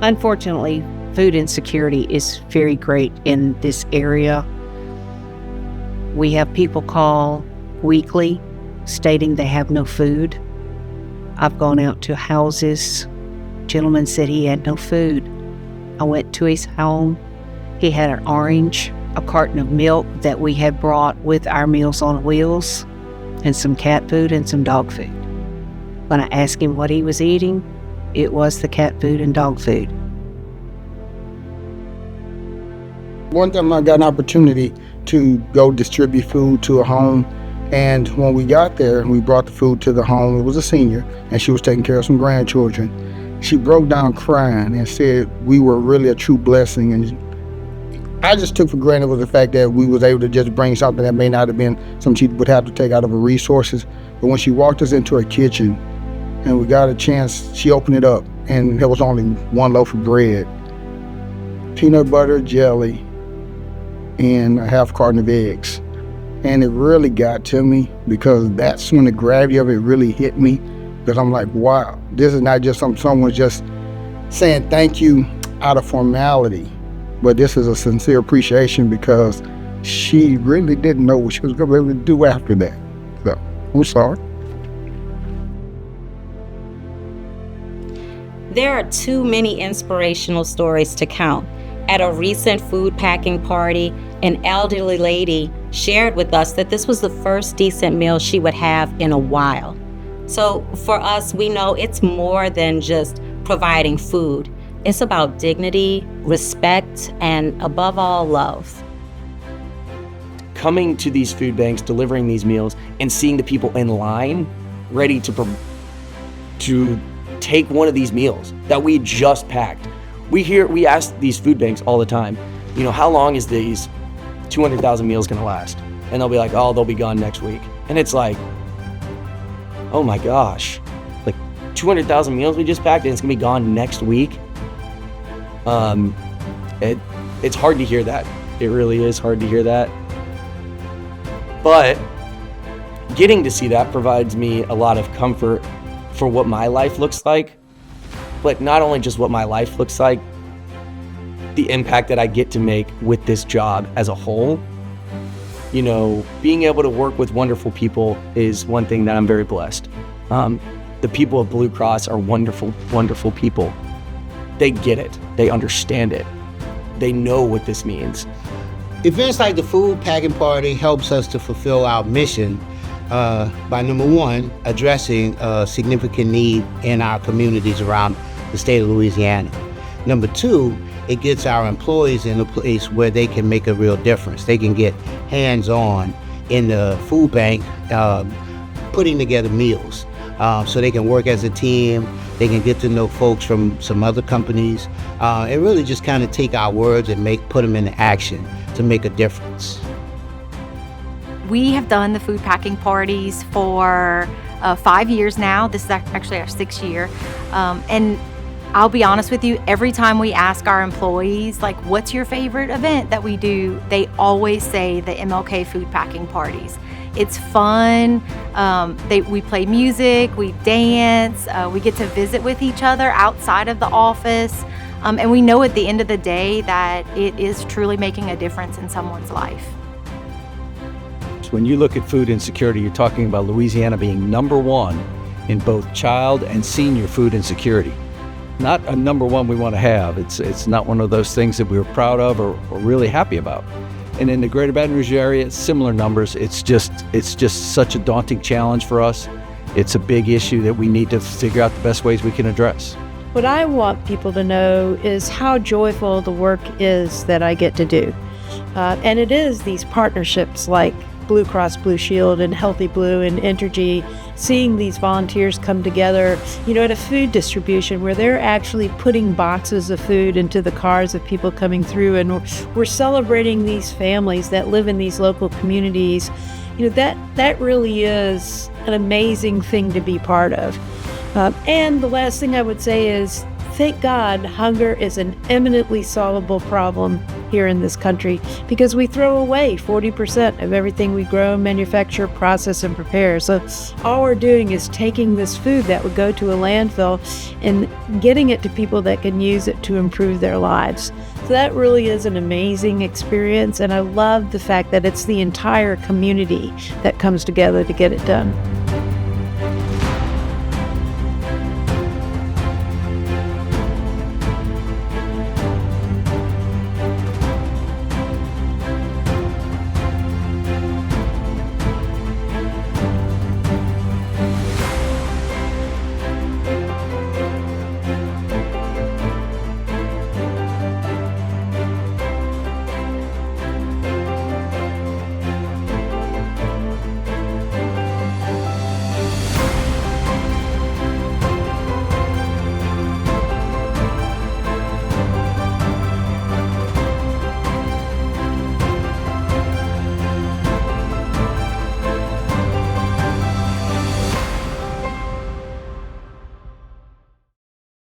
Unfortunately, food insecurity is very great in this area. We have people call weekly stating they have no food. I've gone out to houses. Gentleman said he had no food. I went to his home. He had an orange, a carton of milk that we had brought with our Meals on Wheels, and some cat food and some dog food. When I asked him what he was eating, it was the cat food and dog food. One time I got an opportunity to go distribute food to a home, and when we got there and we brought the food to the home, it was a senior, and she was taking care of some grandchildren. She broke down crying and said we were really a true blessing, and I just took for granted was the fact that we was able to just bring something that may not have been something she would have to take out of her resources. But when she walked us into her kitchen and we got a chance, she opened it up and there was only one loaf of bread, peanut butter, jelly, and a half carton of eggs. And it really got to me because that's when the gravity of it really hit me, because I'm like, wow, this is not just someone just saying thank you out of formality, but this is a sincere appreciation because she really didn't know what she was going to be able to do after that. So, I'm sorry. There are too many inspirational stories to count. At a recent food packing party, an elderly lady shared with us that this was the first decent meal she would have in a while. So for us, we know it's more than just providing food. It's about dignity, respect, and above all, love. Coming to these food banks, delivering these meals, and seeing the people in line ready to take one of these meals that we just packed. We ask these food banks all the time, how long is these 200,000 meals gonna last? And they'll be like, oh, they'll be gone next week. And it's like, oh my gosh, like 200,000 meals we just packed and it's gonna be gone next week? It's hard to hear that. It really is hard to hear that. But getting to see that provides me a lot of comfort for what my life looks like. But not only just what my life looks like, the impact that I get to make with this job as a whole. Being able to work with wonderful people is one thing that I'm very blessed. The people of Blue Cross are wonderful, wonderful people. They get it. They understand it. They know what this means. Events like the food packing party helps us to fulfill our mission by, number one, addressing a significant need in our communities around the state of Louisiana. Number two, it gets our employees in a place where they can make a real difference. They can get hands-on in the food bank, putting together meals. So they can work as a team, they can get to know folks from some other companies, and really just kind of take our words and put them into action to make a difference. We have done the food packing parties for 5 years now. This is actually our 6th year. And I'll be honest with you, every time we ask our employees, like, what's your favorite event that we do? They always say the MLK food packing parties. It's fun. We play music, we dance, we get to visit with each other outside of the office. And we know at the end of the day that it is truly making a difference in someone's life. When you look at food insecurity, you're talking about Louisiana being number one in both child and senior food insecurity. Not a number one we want to have. It's not one of those things that we're proud of or really happy about. And in the greater Baton Rouge area, similar numbers. It's just such a daunting challenge for us. It's a big issue that we need to figure out the best ways we can address. What I want people to know is how joyful the work is that I get to do. And it is these partnerships like Blue Cross Blue Shield and Healthy Blue and Entergy, seeing these volunteers come together, at a food distribution where they're actually putting boxes of food into the cars of people coming through, and we're celebrating these families that live in these local communities. That really is an amazing thing to be part of. And the last thing I would say is thank God hunger is an eminently solvable problem here in this country because we throw away 40% of everything we grow, manufacture, process, and prepare. So all we're doing is taking this food that would go to a landfill and getting it to people that can use it to improve their lives. So that really is an amazing experience, and I love the fact that it's the entire community that comes together to get it done.